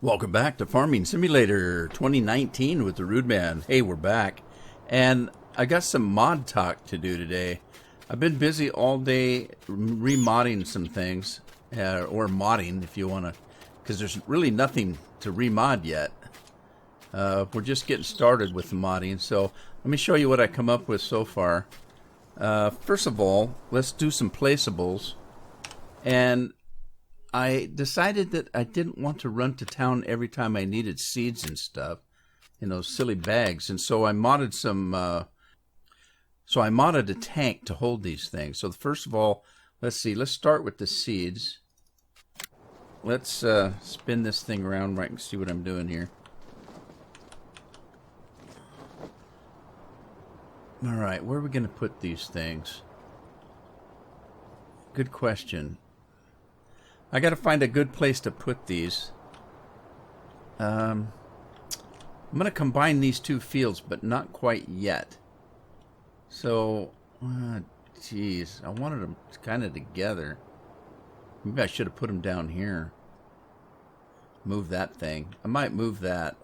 Welcome back to Farming Simulator 2019 with the Rude Man. Hey, we're back. And I got some mod talk to do today. I've been busy all day remodding some things, or modding if you want to, because there's really nothing to remod yet. We're just getting started with the modding, so let me show you what I come up with so far. First of all, let's do some placeables. And I decided that I didn't want to run to town every time I needed seeds and stuff in those silly bags, and so I modded So I modded a tank to hold these things. So first of all, let's see. Let's start with the seeds. Let's spin this thing around right and see what I'm doing here. All right, where are we going to put these things? Good question. I got to find a good place to put these. I'm going to combine these two fields, but not quite yet. So, geez, I wanted them kind of together. Maybe I should have put them down here. Move that thing. I might move that.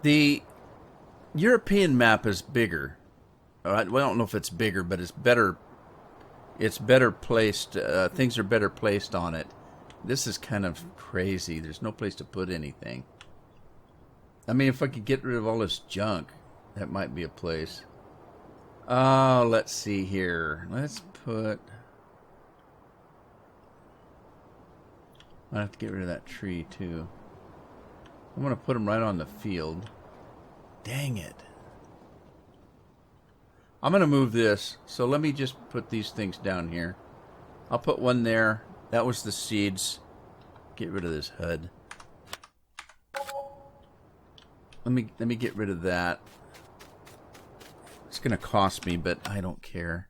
The European map is bigger. Well, I don't know if it's bigger, but it's better. It's better placed. Things are better placed on it. This is kind of crazy. There's no place to put anything. I mean, if I could get rid of all this junk, that might be a place. Let's see here. Let's put... I have to get rid of that tree, too. I'm going to put them right on the field. Dang it. I'm going to move this, so let me just put these things down here. I'll put one there. That was the seeds. Get rid of this HUD. Let me get rid of that. It's going to cost me, but I don't care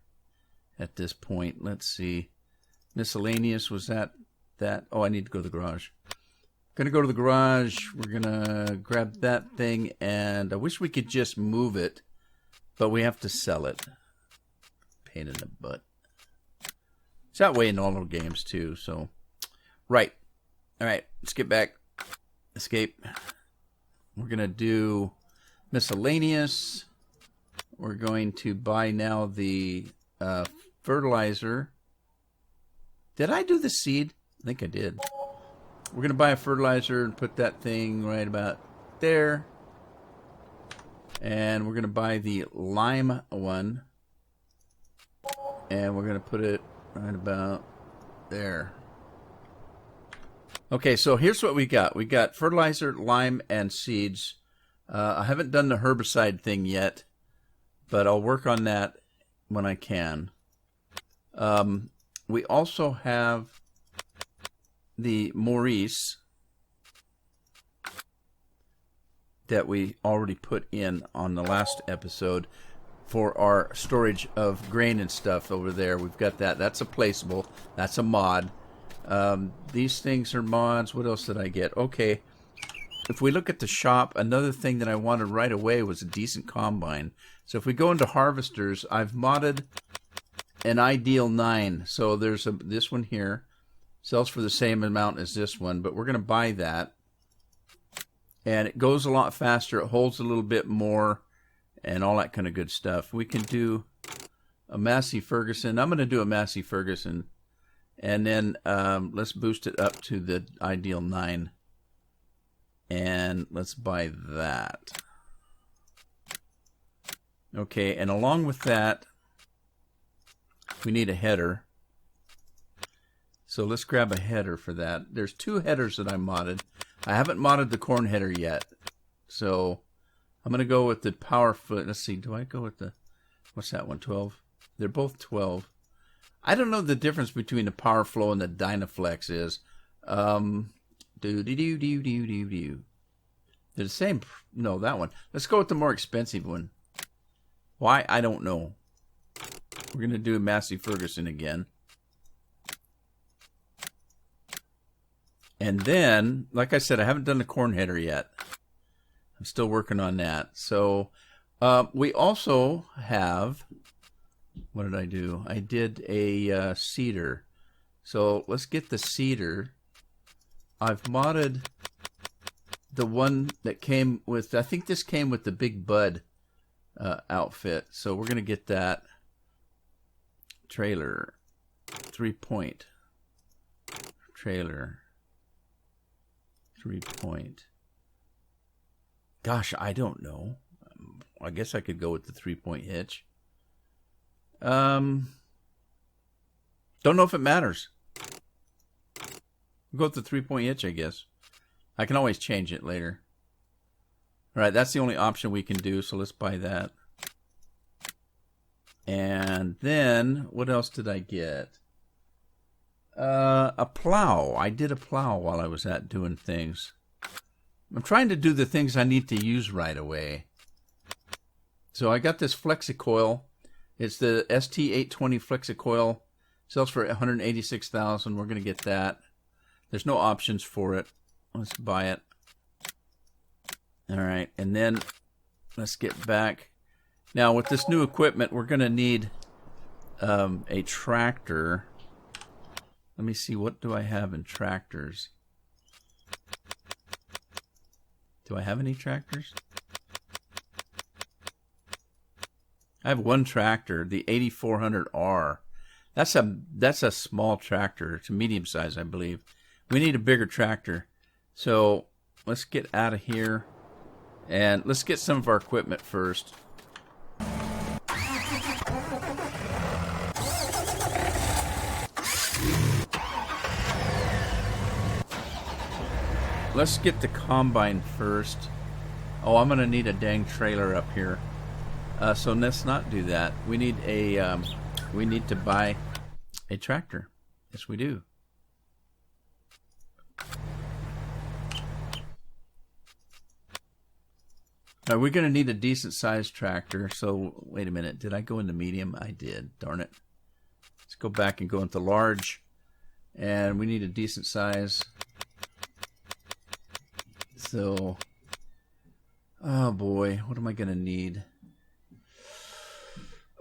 at this point. Let's see. Miscellaneous, was that? Oh, I need to go to the garage. Going to go to the garage. We're going to grab that thing, and I wish we could just move it. But we have to sell it. Pain in the butt. It's that way in all little games too, so. Right. Alright, let's get back. Escape. We're going to do miscellaneous. We're going to buy now the fertilizer. Did I do the seed? I think I did. We're going to buy a fertilizer and put that thing right about there. And we're going to buy the lime one. And we're going to put it right about there. Okay, so here's what we got. We got fertilizer, lime, and seeds. I haven't done the herbicide thing yet, but I'll work on that when I can. We also have the Maurice that we already put in on the last episode for our storage of grain and stuff over there. We've got that. That's a placeable. That's a mod. These things are mods. What else did I get? Okay. If we look at the shop, another thing that I wanted right away was a decent combine. So if we go into harvesters, I've modded an Ideal 9. So there's this one here. Sells for the same amount as this one, but we're going to buy that. And it goes a lot faster. It holds a little bit more and all that kind of good stuff. We can do a Massey Ferguson. I'm going to do a Massey Ferguson. And then let's boost it up to the Ideal 9. And let's buy that. Okay, and along with that, we need a header. So let's grab a header for that. There's two headers that I modded. I haven't modded the corn header yet. So I'm going to go with the power foot. Let's see, do I go with the, what's that one, 12? They're both 12. I don't know the difference between the Power Flow and the Dynaflex is. They're the same. No, that one. Let's go with the more expensive one. Why? I don't know. We're going to do Massey Ferguson again. And then, like I said, I haven't done the corn header yet. I'm still working on that. So we also have, what did I do? I did a seeder. So let's get the cedar. I've modded the one that came with, I think this came with the Big Bud outfit. So we're going to get that trailer, 3-point trailer, 3-point. Gosh, I don't know. I guess I could go with the 3-point hitch. Don't know if it matters. We'll go with the 3-point hitch, I guess. I can always change it later. Alright, that's the only option we can do, so let's buy that. And then, what else did I get? A plow. I did a plow while I was out doing things. I'm trying to do the things I need to use right away. So I got this Flexicoil. It's the ST820 Flexicoil. Sells for $186,000. We're going to get that. There's no options for it. Let's buy it. Alright, and then let's get back. Now with this new equipment, we're going to need a tractor. Let me see, what do I have in tractors? Do I have any tractors? I have one tractor, the 8400R. That's a small tractor. It's a medium size, I believe. We need a bigger tractor. So let's get out of here and let's get some of our equipment first. Let's get the combine first. Oh, I'm gonna need a dang trailer up here. So let's not do that. We need a we need to buy a tractor. Yes, we do. Now, we're going to need a decent sized tractor. So wait a minute. Did I go into medium? I did. Darn it. Let's go back and go into large. And we need a decent size. So, oh boy, what am I going to need?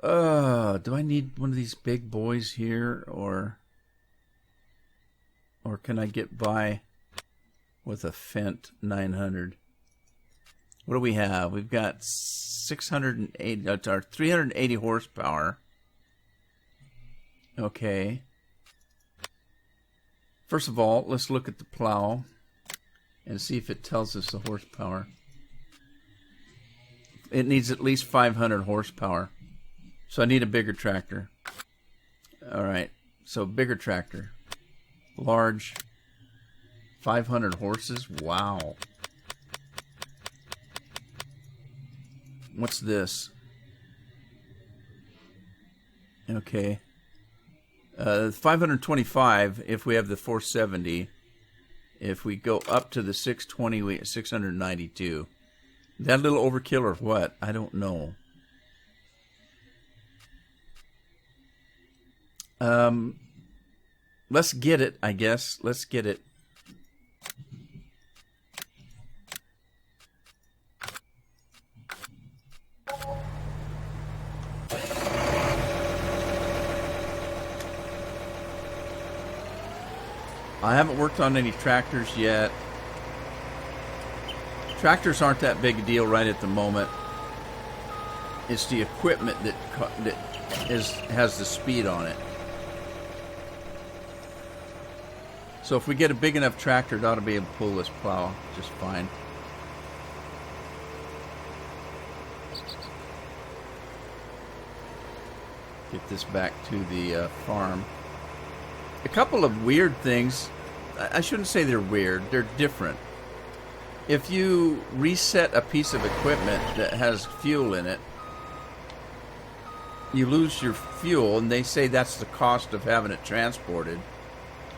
Do I need one of these big boys here, or can I get by with a Fendt 900? What do we have? We've got 680, or 380 horsepower. Okay. First of all, let's look at the plow and see if it tells us the horsepower. It needs at least 500 horsepower. So I need a bigger tractor. Alright, so bigger tractor. Large. 500 horses? Wow. What's this? Okay. 525 if we have the 470. If we go up to the 620, we get 692. That a little overkill or what? I don't know. Let's get it, I guess. Let's get it. I haven't worked on any tractors yet. Tractors aren't that big a deal right at the moment. It's the equipment that has the speed on it. So if we get a big enough tractor, it ought to be able to pull this plow just fine. Get this back to the farm. A couple of weird things. I shouldn't say they're weird. They're different. If you reset a piece of equipment that has fuel in it, you lose your fuel, and they say that's the cost of having it transported,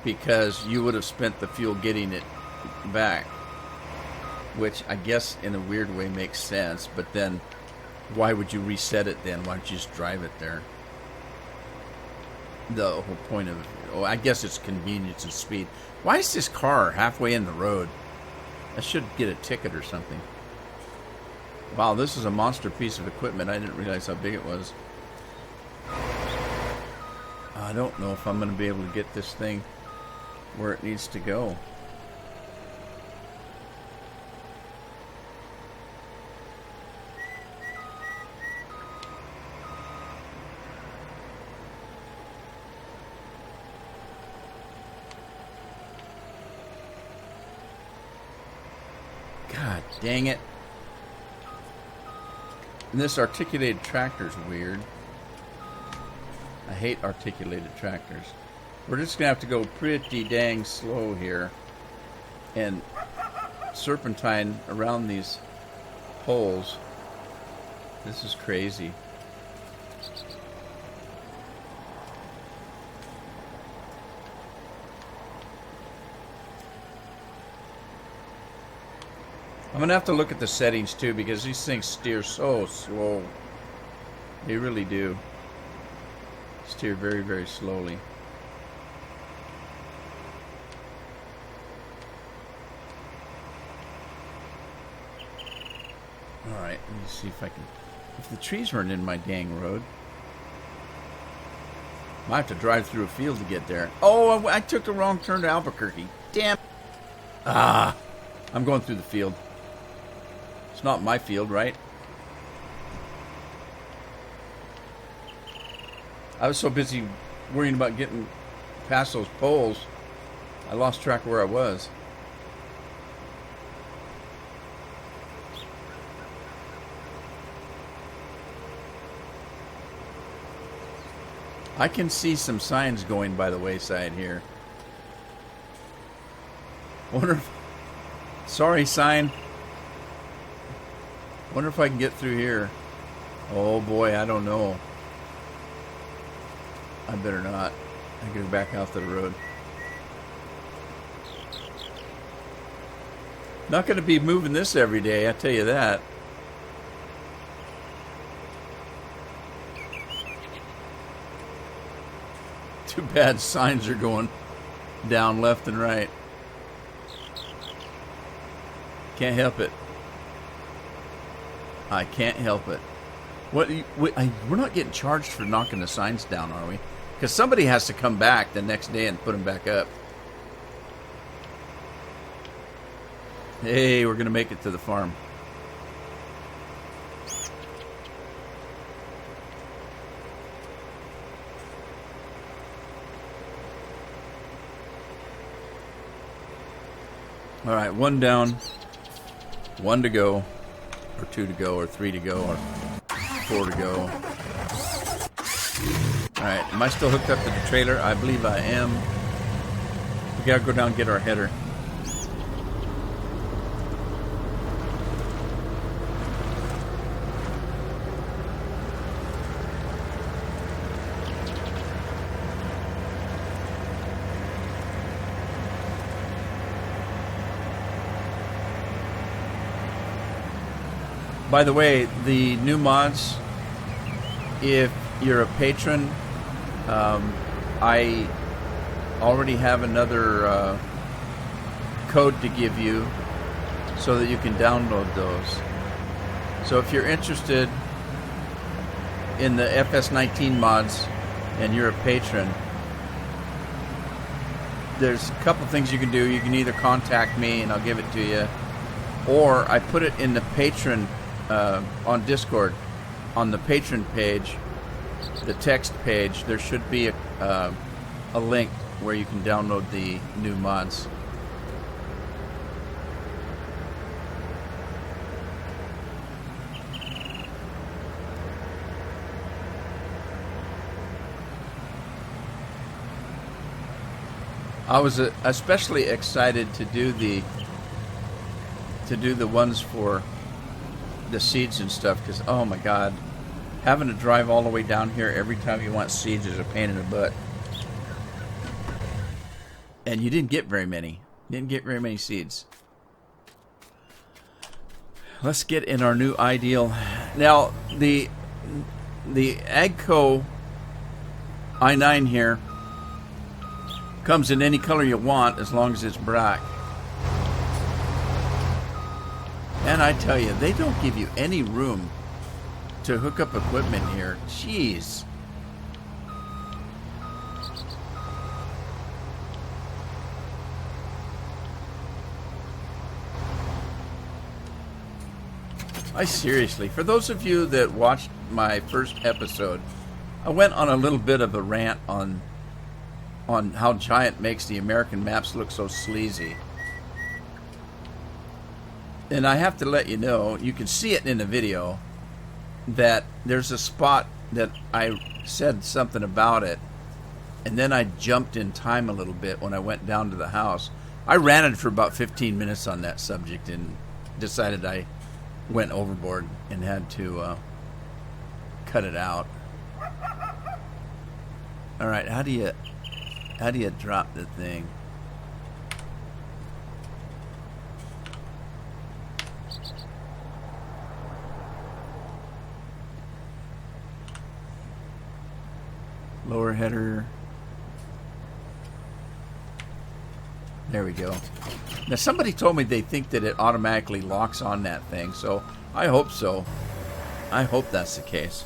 because you would have spent the fuel getting it back, which I guess in a weird way makes sense. But then why would you reset it then? Why don't you just drive it there? The whole point of it, I guess it's convenience and speed. Why is this car halfway in the road? I should get a ticket or something. Wow, this is a monster piece of equipment. I didn't realize how big it was. I don't know if I'm going to be able to get this thing where it needs to go. God dang it. And this articulated tractor's weird. I hate articulated tractors. We're just going to have to go pretty dang slow here and serpentine around these holes. This is crazy. I'm going to have to look at the settings too, because these things steer so slow. They really do. Steer very, very slowly. Alright, let me see if I can... If the trees weren't in my dang road. Might have to drive through a field to get there. Oh, I took the wrong turn to Albuquerque. Damn. Ah, I'm going through the field. It's not my field, right? I was so busy worrying about getting past those poles, I lost track of where I was. I can see some signs going by the wayside here. Wonder if... Sorry, sign. Wonder if I can get through here. Oh boy, I don't know. I better not. I gotta go back out to the road. Not gonna be moving this every day, I tell you that. Too bad signs are going down left and right. Can't help it. I can't help it. We're not getting charged for knocking the signs down, are we? Because somebody has to come back the next day and put them back up. Hey, we're going to make it to the farm. All right, one down, one to go, or two to go, or three to go, or four to go. All right, am I still hooked up to the trailer? I believe I am. We gotta go down and get our header. By the way, the new mods, if you're a patron, I already have another code to give you so that you can download those. So if you're interested in the FS19 mods and you're a patron, there's a couple things you can do. You can either contact me and I'll give it to you, or I put it in the patron on Discord, on the patron page, the text page. There should be a link where you can download the new mods. I was especially excited to do the ones for the seeds and stuff, because oh my god, having to drive all the way down here every time you want seeds is a pain in the butt. And you didn't get very many. You didn't get very many seeds. Let's get in our new ideal. Now, the Agco i9 here comes in any color you want as long as it's black. And I tell you, they don't give you any room to hook up equipment here. Jeez. I seriously, for those of you that watched my first episode, I went on a little bit of a rant on how Giant makes the American maps look so sleazy. And I have to let you know, you can see it in the video, that there's a spot that I said something about it, and then I jumped in time a little bit when I went down to the house. I ranted for about 15 minutes on that subject and decided I went overboard and had to cut it out. All right, how do you drop the thing? Lower header. There we go. Now somebody told me they think that it automatically locks on that thing, so I hope so. I hope that's the case.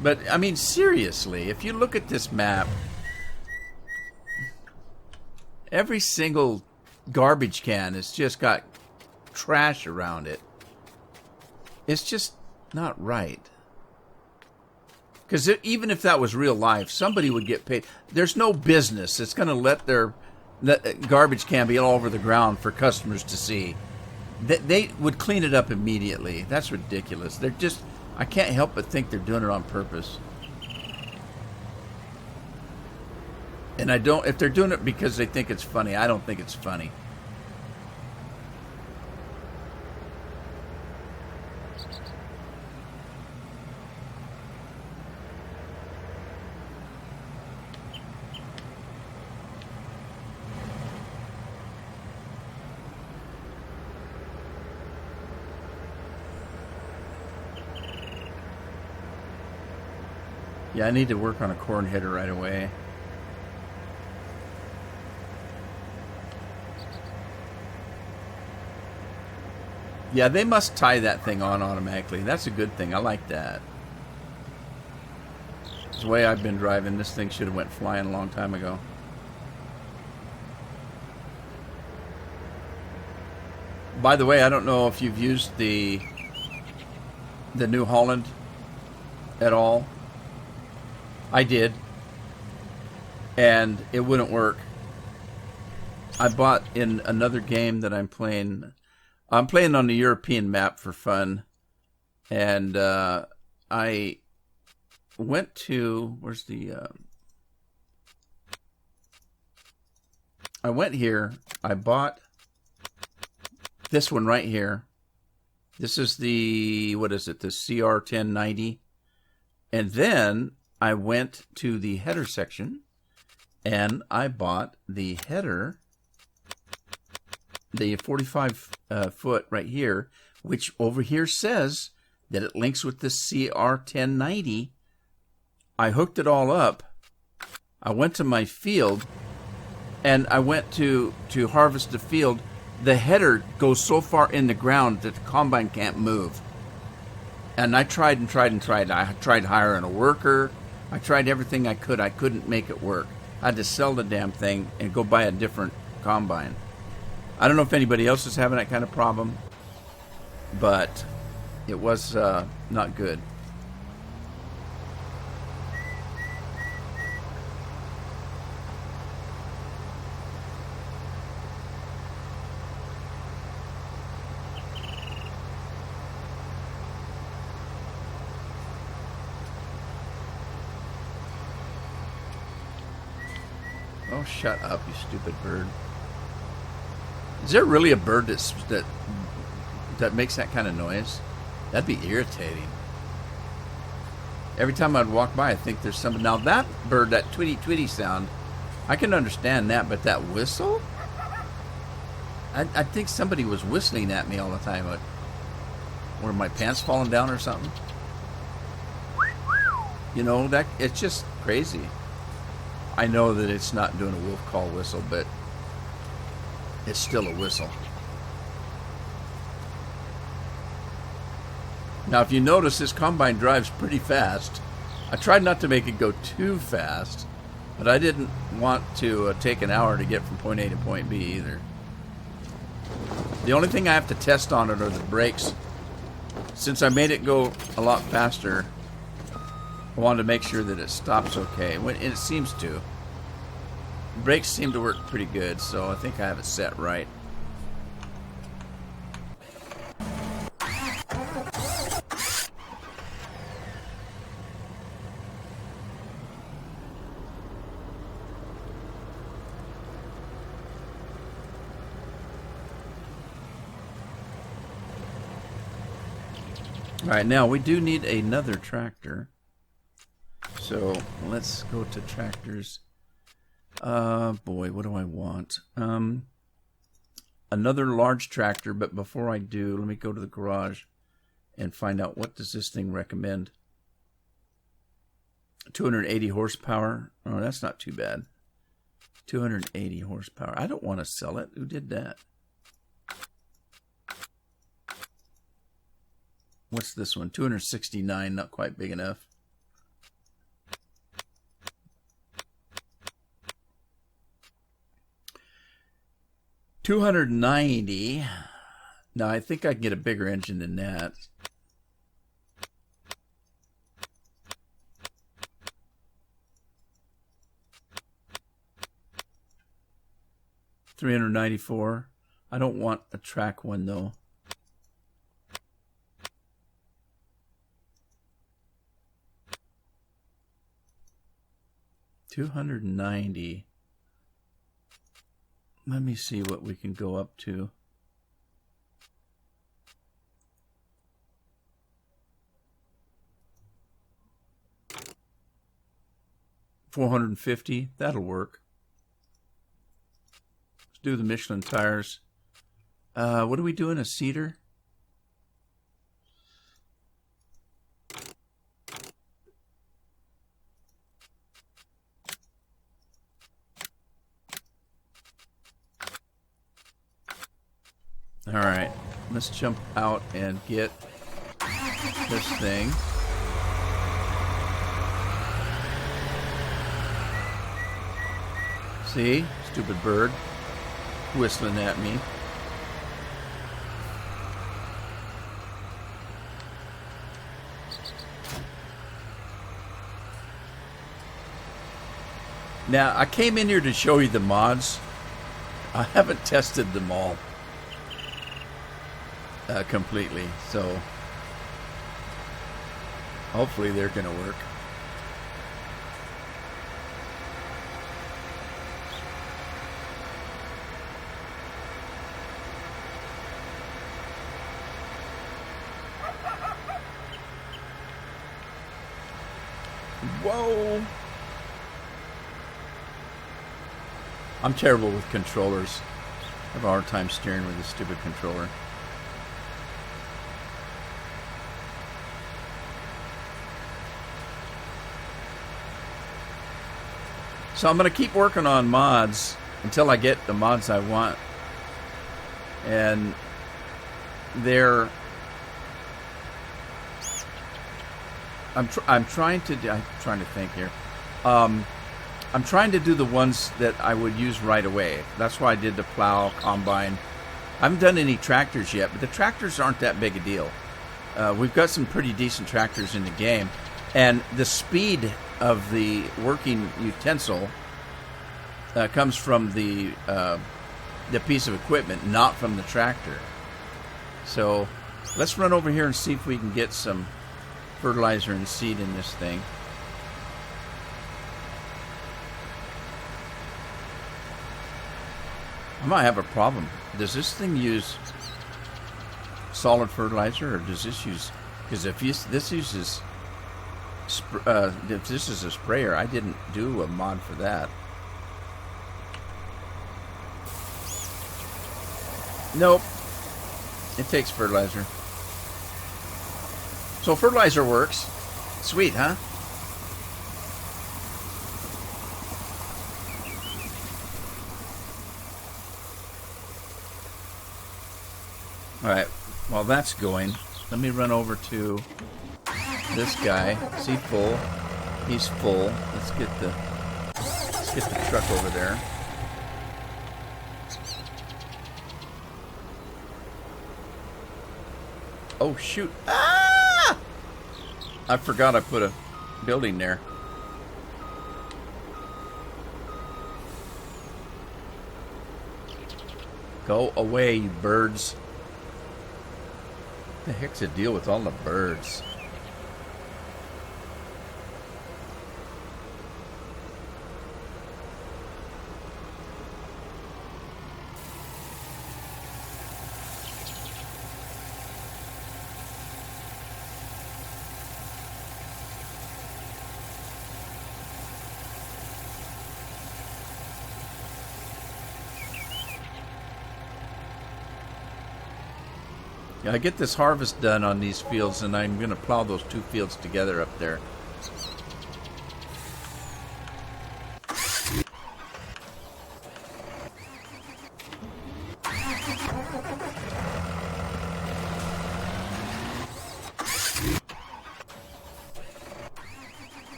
But, I mean, seriously, if you look at this map, every single garbage can has just got trash around it. It's just not right. Because even if that was real life, somebody would get paid. There's no business that's going to let their garbage can be all over the ground for customers to see. They would clean it up immediately. That's ridiculous. They're just... I can't help but think they're doing it on purpose. And I don't... If they're doing it because they think it's funny, I don't think it's funny. Yeah, I need to work on a corn header right away. Yeah, they must tie that thing on automatically. That's a good thing. I like that. The way I've been driving, this thing should have went flying a long time ago. By the way, I don't know if you've used the New Holland at all. I did, and it wouldn't work. I bought in another game that I'm playing on the European map for fun, and I went to, where's the, I went here, I bought this one right here. This is the, what is it, the CR1090, and then I went to the header section and I bought the header, the 45 foot right here, which over here says that it links with the CR1090. I hooked it all up. I went to my field and I went to harvest the field. The header goes so far in the ground that the combine can't move. And I tried and tried and tried. I tried hiring a worker. I tried everything I could. I couldn't make it work. I had to sell the damn thing and go buy a different combine. I don't know if anybody else is having that kind of problem, but it was not good. Oh, shut up, you stupid bird. Is there really a bird that makes that kind of noise? That'd be irritating. Every time I'd walk by, I think there's somebody. Now that bird, that tweety tweety sound, I can understand that, but that whistle? I think somebody was whistling at me all the time. Were my pants falling down or something? You know, that it's just crazy. I know that it's not doing a wolf call whistle, but it's still a whistle. Now, if you notice, this combine drives pretty fast. I tried not to make it go too fast, But I didn't want to take an hour to get from point A to point B either. The only thing I have to test on it are the brakes. Since I made it go a lot faster, I wanted to make sure that it stops okay. And it seems to. Brakes seem to work pretty good, so I think I have it set right. Alright, now we do need another tractor. So let's go to tractors. Boy, what do I want? Another large tractor, but before I do, let me go to the garage and find out what does this thing recommend. 280 horsepower. Oh, that's not too bad. 280 horsepower. I don't want to sell it. Who did that? What's this one? 269, not quite big enough. $290. Now I think I can get a bigger engine than that. $394. I don't want a track one though. $290. Let me see what we can go up to. $450. That'll work. Let's do the Michelin tires. What are we doing? A cedar? Alright, let's jump out and get this thing. See? Stupid bird whistling at me. Now, I came in here to show you the mods. I haven't tested them all. Completely, so hopefully they're gonna work. Whoa! I'm terrible with controllers. I have a hard time steering with this stupid controller. So I'm going to keep working on mods until I get the mods I want. And they're... I'm trying to think here. I'm trying to do the ones that I would use right away. That's why I did the plow, combine. I haven't done any tractors yet, but the tractors aren't that big a deal. We've got some pretty decent tractors in the game. And the speed of the working utensil comes from the piece of equipment, not from the tractor. So let's run over here and see if we can get some fertilizer and seed in this thing. I might have a problem. Does this thing use solid fertilizer, or does this use... Because if this uses... if this is a sprayer, I didn't do a mod for that. Nope. It takes fertilizer. So fertilizer works. Sweet, huh? Alright, while that's going, let me run over to this guy. Is he full? He's full. Let's get the Get the truck over there. Oh, shoot. Ah! I forgot I put a building there. Go away, you birds. What the heck's the deal with all the birds? Yeah, I get this harvest done on these fields, and I'm going to plow those two fields together up there.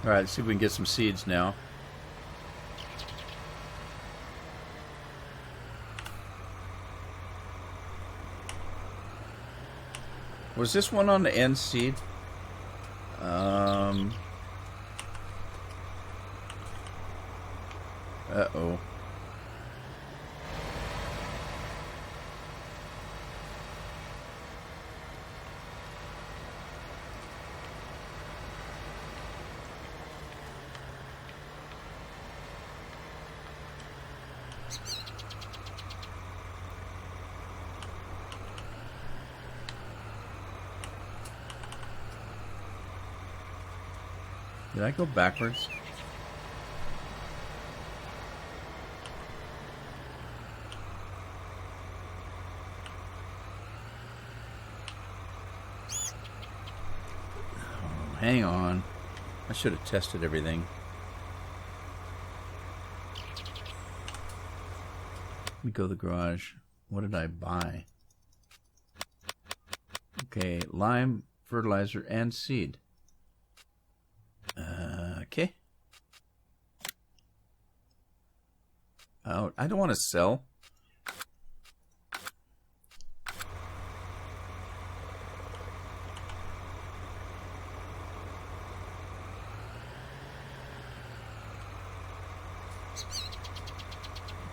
All right, let's see if we can get some seeds now. Was this one on the end seed? Uh-oh. Did I go backwards? Oh, hang on. I should have tested everything. Let me go to the garage. What did I buy? Okay, lime, fertilizer, and seed. Okay. Oh, I don't want to sell.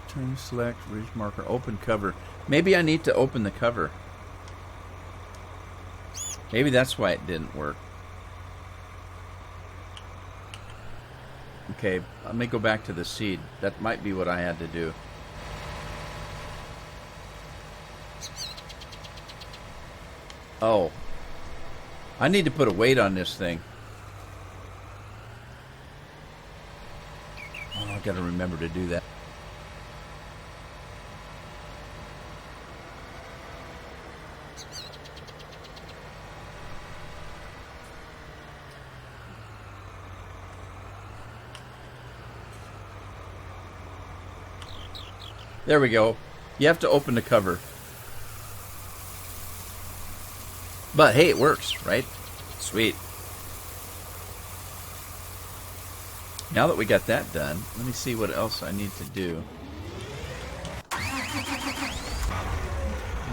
Turn select, ridge marker, open cover. Maybe I need to open the cover. Maybe that's why it didn't work. Okay, let me go back to the seed. That might be what I had to do. Oh. I need to put a weight on this thing. Oh, I gotta remember to do that. There we go. You have to open the cover. But hey, it works, right? Sweet. Now that we got that done, let me see what else I need to do.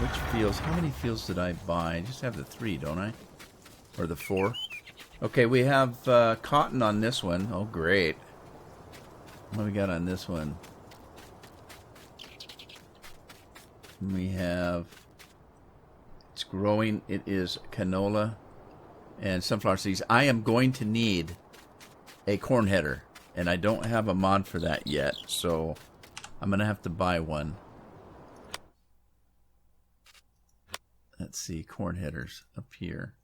Which fields? How many fields did I buy? I just have the 3, don't I? Or the 4? Okay, we have cotton on this one. Oh, great. What do we got on this one? We have, it's growing, it is canola and sunflower seeds. I am going to need a corn header, and I don't have a mod for that yet, so I'm going to have to buy one. Let's see, corn headers up here.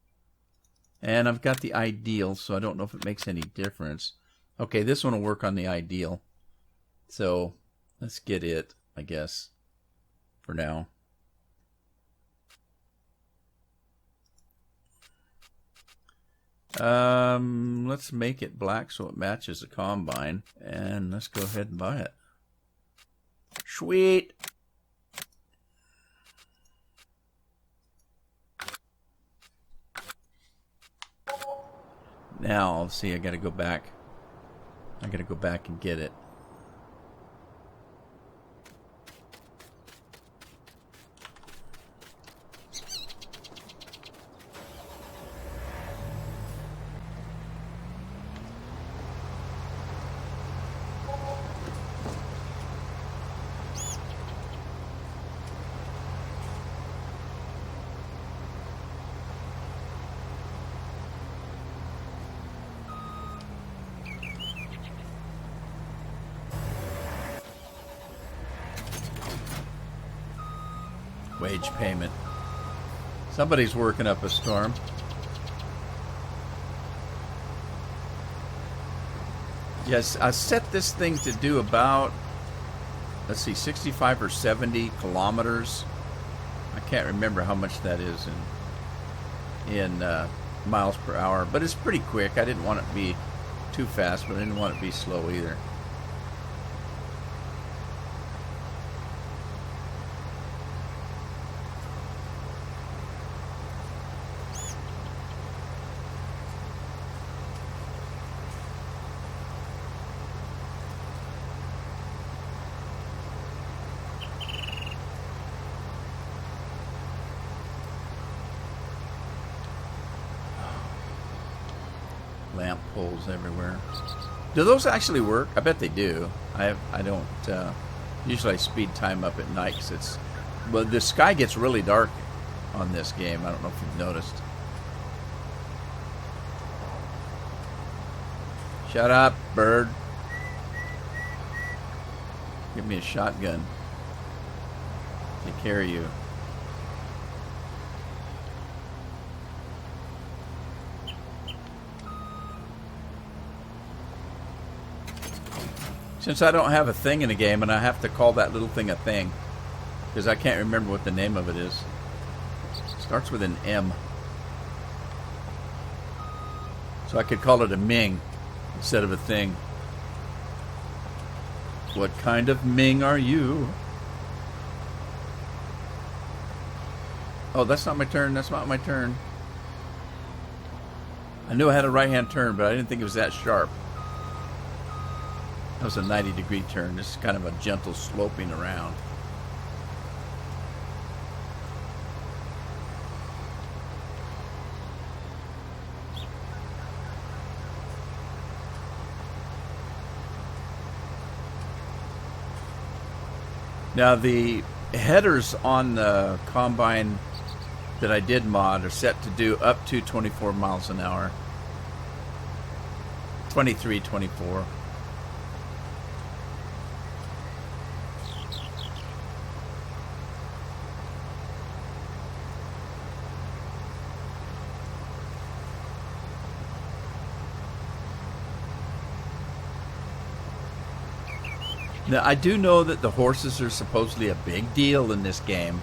And I've got the ideal, so I don't know if it makes any difference. Okay, this one will work on the ideal. So let's get it, I guess. For now. Let's make it black so it matches the combine, and let's go ahead and buy it. Sweet. Now, let's see, I got to go back. I gotta go back and get it. Wage payment. Somebody's working up a storm. Yes, I set this thing to do about, let's see, 65 or 70 kilometers. I can't remember how much that is in miles per hour, but it's pretty quick. I didn't want it to be too fast, but I didn't want it to be slow either. Lamp poles everywhere. Do those actually work? I bet they do. I don't. Usually I speed time up at night because it's. Well, the sky gets really dark on this game. I don't know if you've noticed. Shut up, bird. Give me a shotgun. Take care of you. Since I don't have a thing in the game, and I have to call that little thing a thing, because I can't remember what the name of it is. It starts with an M. So I could call it a Ming instead of a thing. What kind of Ming are you? Oh, that's not my turn. That's not my turn. I knew I had a right-hand turn, but I didn't think it was that sharp. That was a 90-degree turn. This is kind of a gentle sloping around. Now the headers on the Combine that I did mod are set to do up to 24 miles an hour. 23, 24. Now, I do know that the horses are supposedly a big deal in this game,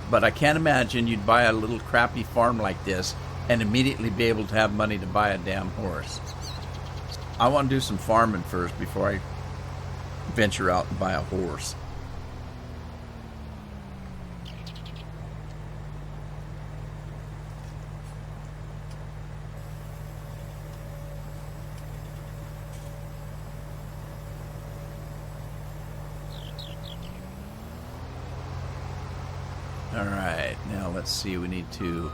but I can't imagine you'd buy a little crappy farm like this and immediately be able to have money to buy a damn horse. I want to do some farming first before I venture out and buy a horse. Alright, now let's see, we need to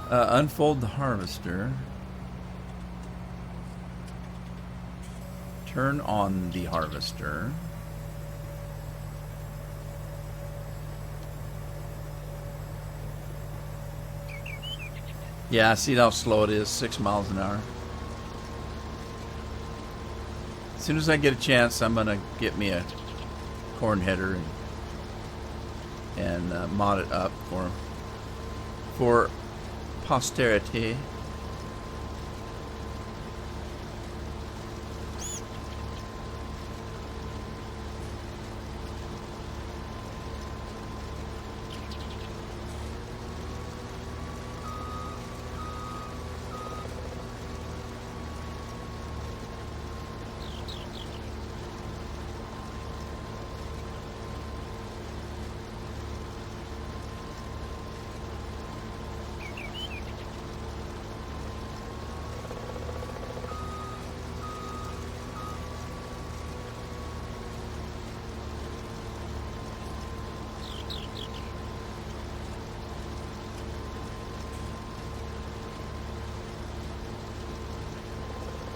unfold the harvester. Turn on the harvester. Yeah, see how slow it is, 6 miles an hour. As soon as I get a chance, I'm going to get me a corn header and mod it up for posterity.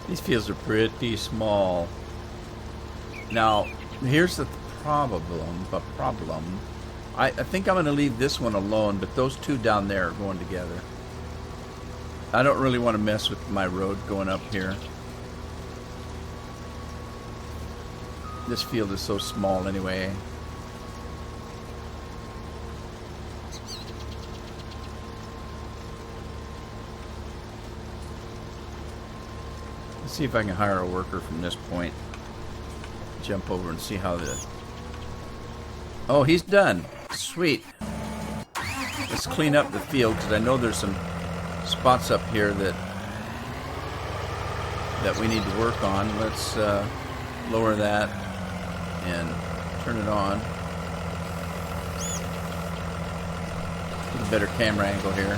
These fields are pretty small. Now, here's the problem. I think I'm going to leave this one alone, but those two down there are going together. I don't really want to mess with my road going up here. This field is so small anyway. Let's see if I can hire a worker from this point. Jump over and see how the... Oh, he's done. Sweet. Let's clean up the field because I know there's some spots up here that we need to work on. Let's lower that and turn it on. Get a better camera angle here.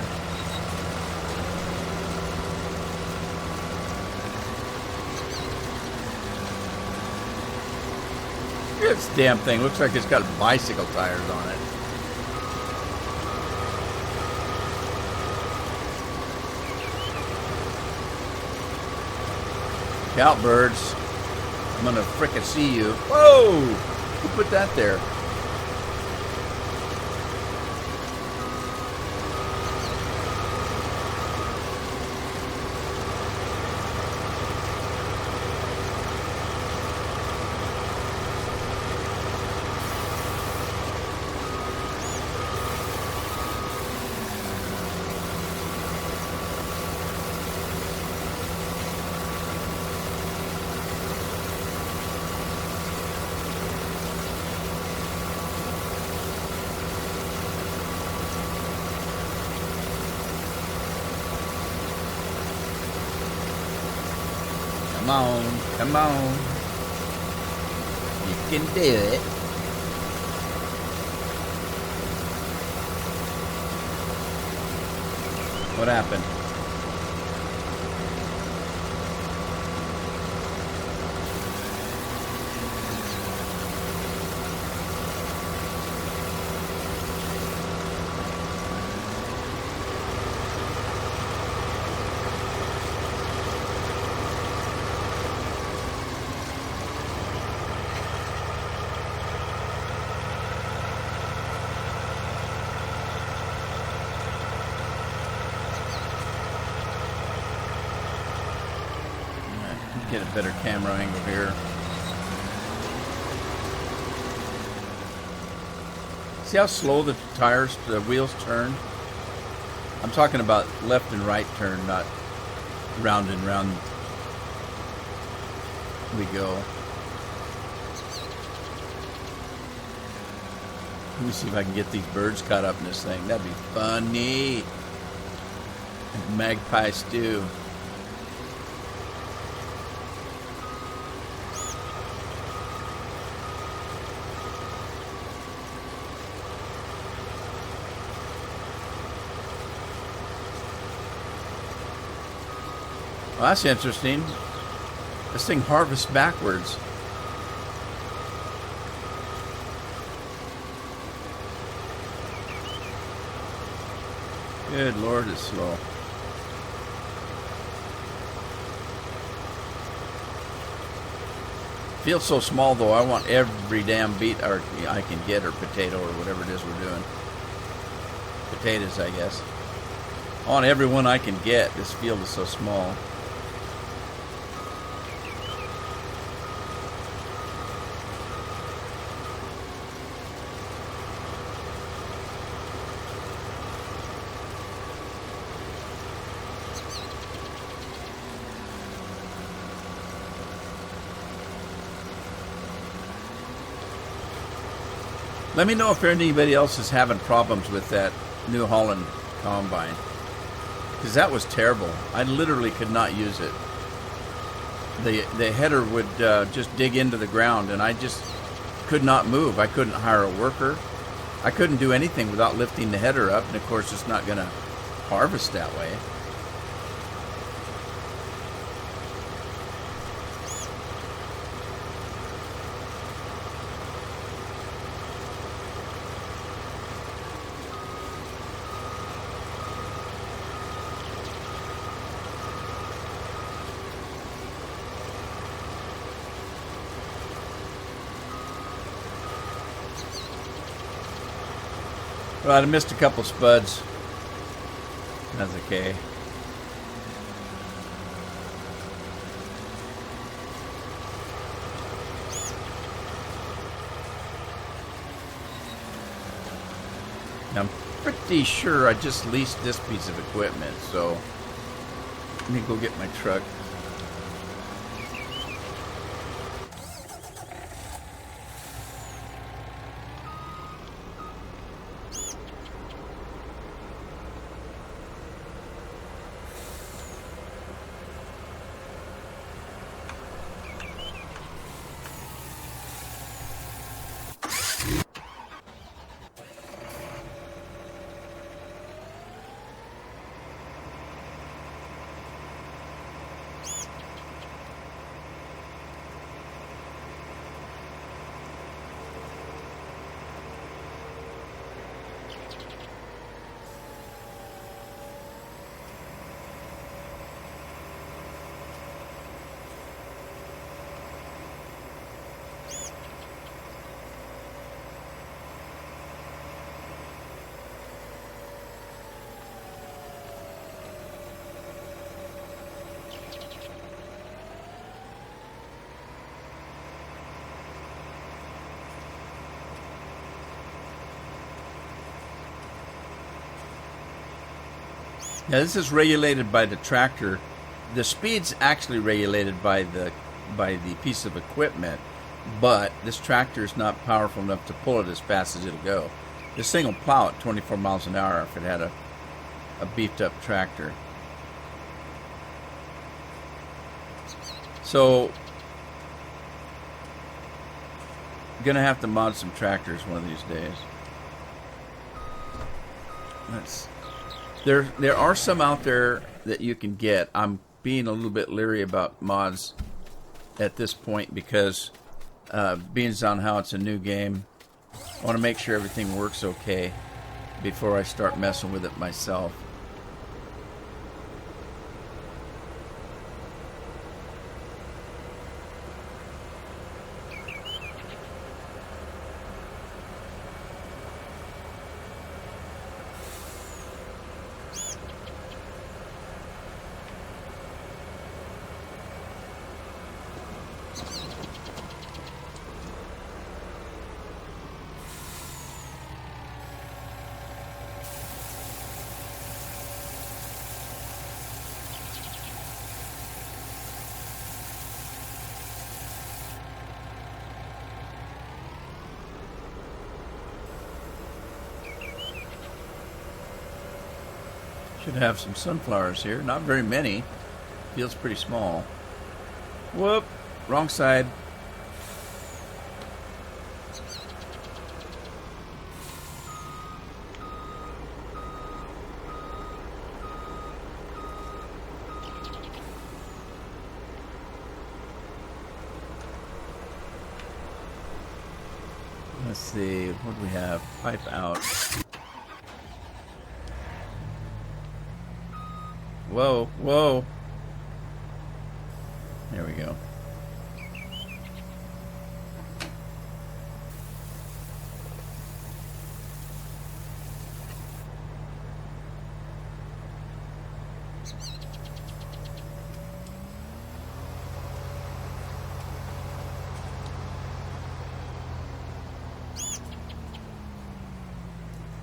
This damn thing looks like it's got bicycle tires on it. Cowbirds, I'm gonna frickin' see you. Whoa! Who put that there? Come on. You can do it. What happened? Get a better camera angle here. See how slow the wheels turn? I'm talking about left and right turn, not round and round we go. Let me see if I can get these birds caught up in this thing. That'd be funny. Magpie stew. Well, that's interesting. This thing harvests backwards. Good Lord, it's slow. Feels so small though. I want every damn beet or I can get, or potato, or whatever it is we're doing. Potatoes, I guess. I want every one I can get. This field is so small. Let me know if anybody else is having problems with that New Holland combine. Because that was terrible. I literally could not use it. The header would just dig into the ground, and I just could not move. I couldn't hire a worker. I couldn't do anything without lifting the header up, and of course it's not going to harvest that way. Well, I missed a couple spuds. That's okay. I'm pretty sure I just leased this piece of equipment, so let me go get my truck. Now this is regulated by the tractor. The speed's actually regulated by the piece of equipment, but this tractor is not powerful enough to pull it as fast as it'll go. This thing will plow at 24 miles an hour if it had a beefed up tractor. So gonna have to mod some tractors one of these days. There are some out there that you can get. I'm being a little bit leery about mods at this point because being on how it's a new game, I want to make sure everything works okay before I start messing with it myself. Should have some sunflowers here. Not very many. Feels pretty small. Whoop! Wrong side. Let's see. What do we have? Pipe out. Whoa, whoa. There we go.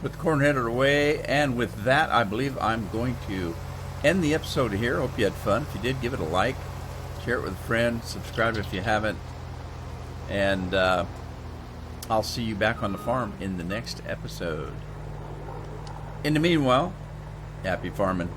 Put the corn header away, and with that, I believe I'm going to end the episode here. Hope you had fun. If you did, give it a like, share it with a friend, subscribe if you haven't, and I'll see you back on the farm in the next episode. In the meanwhile, happy farming.